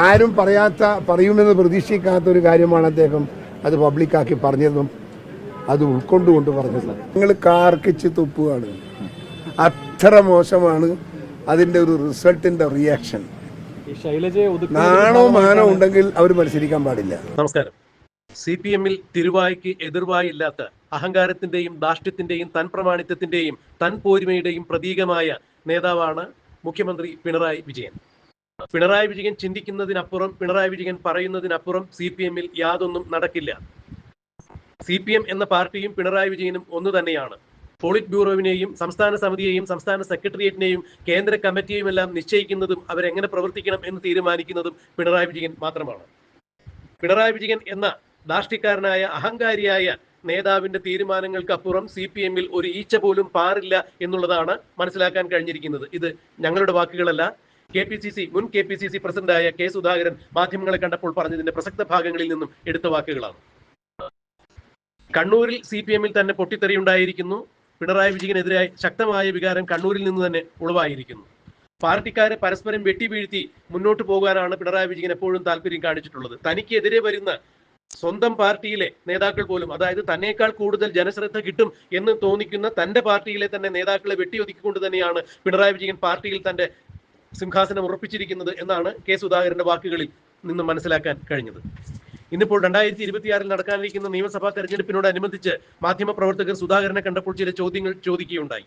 ആരും പറയുമെന്ന് പ്രതീക്ഷിക്കാത്ത ഒരു കാര്യമാണ് അദ്ദേഹം അത് പബ്ലിക്കാക്കി പറഞ്ഞതും അത് ഉൾക്കൊണ്ടുകൊണ്ട് പറഞ്ഞത്. നിങ്ങൾ കാർക്കിച്ച് തുപ്പുകയാണ്. അത്ര മോശമാണ് അതിൻ്റെ ഒരു റിസൾട്ടിൻ്റെ റിയാക്ഷൻ. നാണോ മാനോ ഉണ്ടെങ്കിൽ അവർ മത്സരിക്കാൻ പാടില്ല. നമസ്കാരം. CPM-ൽ തിരുവായ്ക്ക് എതിർവായില്ലാത്ത അഹങ്കാരത്തിന്റെയും ധാർഷ്ട്യത്തിന്റെയും തൻ പ്രമാണിത്വത്തിന്റെയും തൻ പോരിമയുടെയും പ്രതീകമായ നേതാവാണ് മുഖ്യമന്ത്രി പിണറായി വിജയൻ. പിണറായി വിജയൻ ചിന്തിക്കുന്നതിനപ്പുറം, പിണറായി വിജയൻ പറയുന്നതിനപ്പുറം CPM-ൽ യാതൊന്നും നടക്കില്ല. CPM എന്ന പാർട്ടിയും പിണറായി വിജയനും ഒന്നു തന്നെയാണ്. പോളിറ്റ് ബ്യൂറോവിനെയും സംസ്ഥാന സമിതിയെയും സംസ്ഥാന സെക്രട്ടേറിയറ്റിനെയും കേന്ദ്ര കമ്മിറ്റിയെയും എല്ലാം നിശ്ചയിക്കുന്നതും അവരെങ്ങനെ പ്രവർത്തിക്കണം എന്ന് തീരുമാനിക്കുന്നതും പിണറായി വിജയൻ മാത്രമാണ്. പിണറായി വിജയൻ എന്ന ധാർഷ്ട്യക്കാരനായ അഹങ്കാരിയായ നേതാവിന്റെ തീരുമാനങ്ങൾക്കപ്പുറം CPM-ൽ ഒരു ഈച്ച പോലും പാറില്ല എന്നുള്ളതാണ് മനസ്സിലാക്കാൻ കഴിഞ്ഞിരിക്കുന്നത്. ഇത് ഞങ്ങളുടെ വാക്കുകളല്ല. മുൻ KPCC പ്രസിഡന്റായ K. സുധാകരൻ മാധ്യമങ്ങളെ കണ്ടപ്പോൾ പറഞ്ഞതിന്റെ പ്രസക്ത ഭാഗങ്ങളിൽ നിന്നും എടുത്ത വാക്കുകളാണ്. കണ്ണൂരിൽ CPM-ൽ തന്നെ പൊട്ടിത്തെറിയുണ്ടായിരിക്കുന്നു. പിണറായി വിജയനെതിരായി ശക്തമായ വികാരം കണ്ണൂരിൽ നിന്ന് തന്നെ ഉളവായിരിക്കുന്നു. പാർട്ടിക്കാരെ പരസ്പരം വെട്ടിവീഴ്ത്തി മുന്നോട്ട് പോകാനാണ് പിണറായി വിജയൻ എപ്പോഴും താല്പര്യം കാണിച്ചിട്ടുള്ളത്. തനിക്കെതിരെ വരുന്ന സ്വന്തം പാർട്ടിയിലെ നേതാക്കൾ പോലും, അതായത് തന്നേക്കാൾ കൂടുതൽ ജനശ്രദ്ധ കിട്ടും എന്ന് തോന്നിക്കുന്ന തന്റെ പാർട്ടിയിലെ തന്നെ നേതാക്കളെ വെട്ടിയൊതുക്കിക്കൊണ്ട് തന്നെയാണ് പിണറായി വിജയൻ പാർട്ടിയിൽ തന്റെ സിംഹാസനം ഉറപ്പിച്ചിരിക്കുന്നത് എന്നാണ് K. സുധാകരന്റെ വാക്കുകളിൽ നിന്നും മനസ്സിലാക്കാൻ കഴിഞ്ഞത്. ഇന്നിപ്പോൾ 2026-ൽ നടക്കാനിരിക്കുന്ന നിയമസഭാ തെരഞ്ഞെടുപ്പിനോടനുബന്ധിച്ച് മാധ്യമപ്രവർത്തകർ സുധാകരനെ കണ്ടപ്പോൾ ചില ചോദ്യങ്ങൾ ചോദിക്കുകയുണ്ടായി.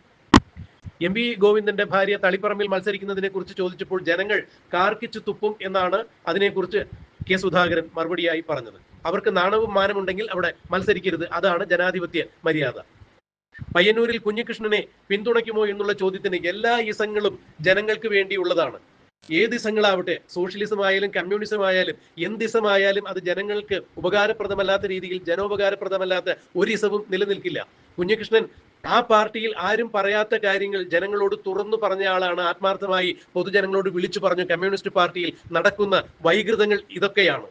MV ഗോവിന്ദന്റെ ഭാര്യ തളിപ്പറമ്പിൽ മത്സരിക്കുന്നതിനെ കുറിച്ച് ചോദിച്ചപ്പോൾ ജനങ്ങൾ കാർക്കിച്ചു തുപ്പും എന്നാണ് അതിനെക്കുറിച്ച് K. സുധാകരൻ മറുപടിയായി പറഞ്ഞത്. അവർക്ക് നാണവും മാനമുണ്ടെങ്കിൽ അവിടെ മത്സരിക്കരുത്, അതാണ് ജനാധിപത്യ മര്യാദ. പയ്യന്നൂരിൽ കുഞ്ഞികൃഷ്ണനെ പിന്തുണയ്ക്കുമോ എന്നുള്ള ചോദ്യത്തിന് എല്ലാ ഇസങ്ങളും ജനങ്ങൾക്ക് വേണ്ടിയുള്ളതാണ്. ഏത് ഇസങ്ങളാവട്ടെ, സോഷ്യലിസം ആയാലും കമ്മ്യൂണിസം ആയാലും എന്തിസമായാലും അത് ജനങ്ങൾക്ക് ഉപകാരപ്രദമല്ലാത്ത രീതിയിൽ, ജനോപകാരപ്രദമല്ലാത്ത ഒരു ഇസവും നിലനിൽക്കില്ല. കുഞ്ഞികൃഷ്ണൻ ആ പാർട്ടിയിൽ ആരും പറയാത്ത കാര്യങ്ങൾ ജനങ്ങളോട് തുറന്നു പറഞ്ഞ ആളാണ്. ആത്മാർത്ഥമായി പൊതുജനങ്ങളോട് വിളിച്ചു പറഞ്ഞു കമ്മ്യൂണിസ്റ്റ് പാർട്ടിയിൽ നടക്കുന്ന വൈകൃതങ്ങൾ ഇതൊക്കെയാണ്.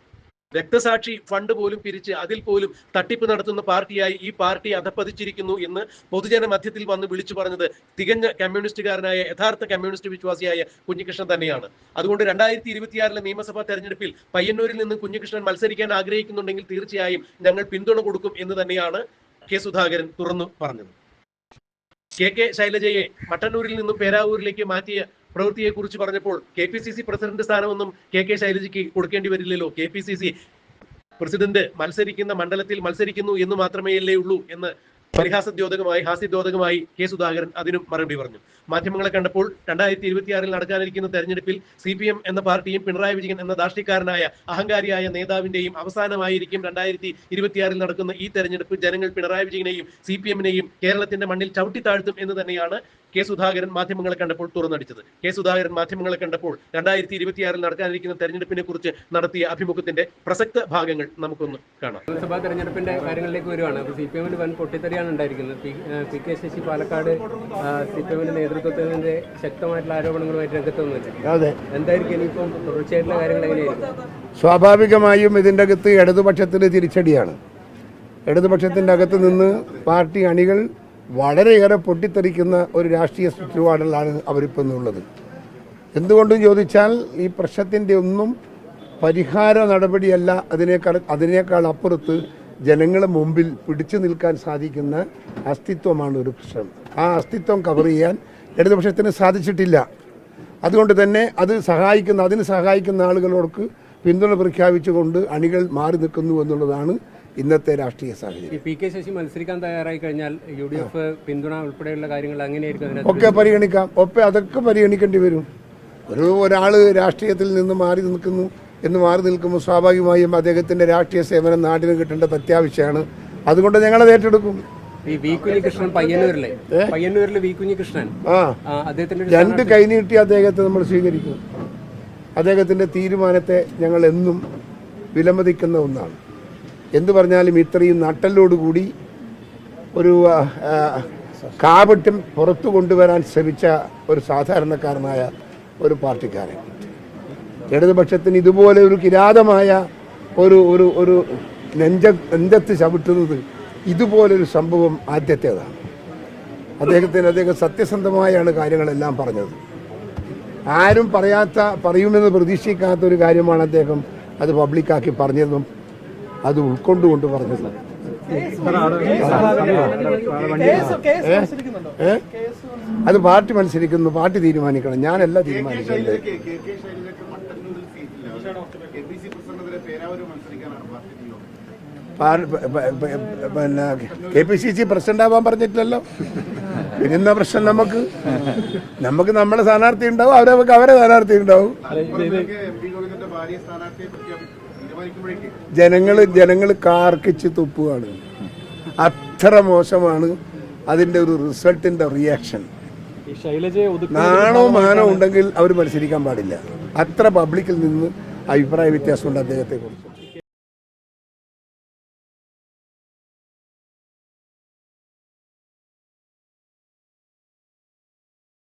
രക്തസാക്ഷി ഫണ്ട് പോലും പിരിച്ച് അതിൽ പോലും തട്ടിപ്പ് നടത്തുന്ന പാർട്ടിയായി ഈ പാർട്ടി അധപ്പതിച്ചിരിക്കുന്നു എന്ന് പൊതുജന മധ്യത്തിൽ വന്ന് വിളിച്ചു പറഞ്ഞത് തികഞ്ഞ കമ്മ്യൂണിസ്റ്റുകാരനായ, യഥാർത്ഥ കമ്മ്യൂണിസ്റ്റ് വിശ്വാസിയായ കുഞ്ഞികൃഷ്ണൻ തന്നെയാണ്. അതുകൊണ്ട് 2026-ലെ നിയമസഭാ തെരഞ്ഞെടുപ്പിൽ പയ്യന്നൂരിൽ നിന്ന് കുഞ്ഞികൃഷ്ണൻ മത്സരിക്കാൻ ആഗ്രഹിക്കുന്നുണ്ടെങ്കിൽ തീർച്ചയായും ഞങ്ങൾ പിന്തുണ കൊടുക്കും എന്ന് തന്നെയാണ് K. സുധാകരൻ തുറന്നു പറഞ്ഞത്. KK ശൈലജയെ മട്ടന്നൂരിൽ നിന്നും പേരാവൂരിലേക്ക് മാറ്റിയ പ്രവൃത്തിയെക്കുറിച്ച് പറഞ്ഞപ്പോൾ KPCC പ്രസിഡന്റ് സ്ഥാനമൊന്നും KK ശൈലജയ്ക്ക് കൊടുക്കേണ്ടി വരില്ലല്ലോ, KPCC പ്രസിഡന്റ് മത്സരിക്കുന്ന മണ്ഡലത്തിൽ മത്സരിക്കുന്നു എന്ന് മാത്രമേയല്ലേ ഉള്ളൂ എന്ന് ഹാസ്യദ്യോതകമായി K. സുധാകരൻ അതിനും മറുപടി പറഞ്ഞു. മാധ്യമങ്ങളെ കണ്ടപ്പോൾ 2026-ൽ നടക്കാനിരിക്കുന്ന തെരഞ്ഞെടുപ്പിൽ CPM എന്ന പാർട്ടിയും പിണറായി വിജയൻ എന്ന ധാർഷ്ട്യക്കാരനായ അഹങ്കാരിയായ നേതാവിന്റെയും അവസാനമായിരിക്കും 2026-ൽ നടക്കുന്ന ഈ തെരഞ്ഞെടുപ്പ്. ജനങ്ങൾ പിണറായി വിജയനെയും CPM-നെയും കേരളത്തിന്റെ മണ്ണിൽ ചവിട്ടി താഴ്ത്തും എന്ന് തന്നെയാണ് K. സുധാകരൻ മാധ്യമങ്ങളെ കണ്ടപ്പോൾ തുറന്നടിച്ചത്. K. സുധാകരൻ മാധ്യമങ്ങളെ കണ്ടപ്പോൾ 2026-ൽ നടക്കാനിരിക്കുന്ന തെരഞ്ഞെടുപ്പിനെ കുറിച്ച് നടത്തിയ അഭിമുഖത്തിന്റെ പ്രസക്ത ഭാഗങ്ങൾ നമുക്കൊന്ന് കാണാം. നിയമസഭാ തെരഞ്ഞെടുപ്പിന്റെ കാര്യങ്ങളിലേക്ക് വരുവാണ്. CPM-ൽ വൻ പൊട്ടിത്തെറിയാണ് ഉണ്ടായിരിക്കുന്നത്. PK ശശി പാലക്കാട് CPM-ന്റെ നേതൃത്വത്തിന്റെ ശക്തമായിട്ടുള്ള ആരോപണങ്ങളുമായിട്ട് രംഗത്ത് വന്നില്ല. എന്തായിരിക്കും ഇനിയിപ്പം തുടർച്ചയായിട്ടുള്ള കാര്യങ്ങൾ എങ്ങനെയായിരിക്കും? സ്വാഭാവികമായും ഇതിൻ്റെ അകത്ത് ഇടതുപക്ഷത്തിന് തിരിച്ചടിയാണ്. ഇടതുപക്ഷത്തിൻ്റെ അകത്ത് നിന്ന് പാർട്ടി അണികൾ വളരെയേറെ പൊട്ടിത്തെറിക്കുന്ന ഒരു രാഷ്ട്രീയ ചുറ്റുപാടിലാണ് അവരിപ്പോൾ ഉള്ളത്. എന്തുകൊണ്ടും ചോദിച്ചാൽ ഈ പ്രശ്നത്തിൻ്റെ ഒന്നും പരിഹാര നടപടിയല്ല, അതിനേക്കാൾ അപ്പുറത്ത് ജനങ്ങളെ മുമ്പിൽ പിടിച്ചു നിൽക്കാൻ സാധിക്കുന്ന അസ്തിത്വമാണ് ഒരു പ്രശ്നം. ആ അസ്തിത്വം കവർ ചെയ്യാൻ ഇടതുപക്ഷത്തിന് സാധിച്ചിട്ടില്ല. അതുകൊണ്ട് തന്നെ അതിന് സഹായിക്കുന്ന ആളുകളോർക്ക് പിന്തുണ പ്രഖ്യാപിച്ചുകൊണ്ട് അണികൾ മാറി നിൽക്കുന്നു എന്നുള്ളതാണ് ഇന്നത്തെ രാഷ്ട്രീയ സാഹചര്യം. PK ശശി മത്സരിക്കാൻ തയ്യാറായി കഴിഞ്ഞാൽ UDF പിന്തുണ ഉൾപ്പെടെയുള്ള കാര്യങ്ങൾ അങ്ങനെയായിരിക്കും ഒക്കെ പരിഗണിക്കാം. അതൊക്കെ പരിഗണിക്കേണ്ടി വരും. ഒരാൾ രാഷ്ട്രീയത്തിൽ നിന്ന് മാറി നിൽക്കുമ്പോൾ സ്വാഭാവികമായും അദ്ദേഹത്തിന്റെ രാഷ്ട്രീയ സേവനം നാടിന് കിട്ടേണ്ടത് അത്യാവശ്യമാണ്. അതുകൊണ്ട് ഞങ്ങളത് ഏറ്റെടുക്കും. കുഞ്ഞികൃഷ്ണൻ പയ്യന്നൂരിലെ കുഞ്ഞികൃഷ്ണൻ രണ്ട് കൈനീട്ടി അദ്ദേഹത്തെ നമ്മൾ സ്വീകരിക്കും. അദ്ദേഹത്തിന്റെ തീരുമാനത്തെ ഞങ്ങൾ എന്നും വിലമതിക്കുന്ന ഒന്നാണ്. എന്തു പറഞ്ഞാലും ഇത്രയും നട്ടലോടുകൂടി ഒരു കാപട്യം പുറത്തു കൊണ്ടുവരാൻ ശ്രമിച്ച ഒരു സാധാരണക്കാരനായ ഒരു പാർട്ടിക്കാരൻ ഇടതുപക്ഷത്തിന് ഇതുപോലെ ഒരു കിരാതമായ ഒരു നെഞ്ചത്ത് ചവിട്ടുന്നത് ഇതുപോലൊരു സംഭവം ആദ്യത്തേതാണ്. അദ്ദേഹം സത്യസന്ധമായാണ് കാര്യങ്ങളെല്ലാം പറഞ്ഞത്. ആരും പറയുമെന്ന് പ്രതീക്ഷിക്കാത്ത ഒരു കാര്യമാണ് അദ്ദേഹം അത് പബ്ലിക്കാക്കി പറഞ്ഞതും അത് ഉൾക്കൊണ്ടുകൊണ്ട് പറഞ്ഞത്. അത് പാർട്ടി മത്സരിക്കുന്നു, പാർട്ടി തീരുമാനിക്കണം, ഞാനല്ല തീരുമാനിക്കേണ്ടത്. പിന്നെ KPCC പ്രസിഡന്റ് ആവാൻ പറഞ്ഞിട്ടില്ലല്ലോ. പിന്നെന്താ പ്രശ്നം? നമുക്ക് നമ്മുടെ സ്ഥാനാർത്ഥി ഉണ്ടാവും, അവരെ സ്ഥാനാർത്ഥി ഉണ്ടാവും. ജനങ്ങൾ കാർക്കിച്ച് തുപ്പുകയാണ്. അത്ര മോശമാണ് അതിന്റെ ഒരു റിസൾട്ടിന്റെ റിയാക്ഷൻ. നാണോ മാനോ ഉണ്ടെങ്കിൽ അവർ മത്സരിക്കാൻ പാടില്ല. അത്ര പബ്ലിക്കിൽ നിന്ന് അഭിപ്രായ വ്യത്യാസമുണ്ട് അദ്ദേഹത്തെ കുറിച്ച്.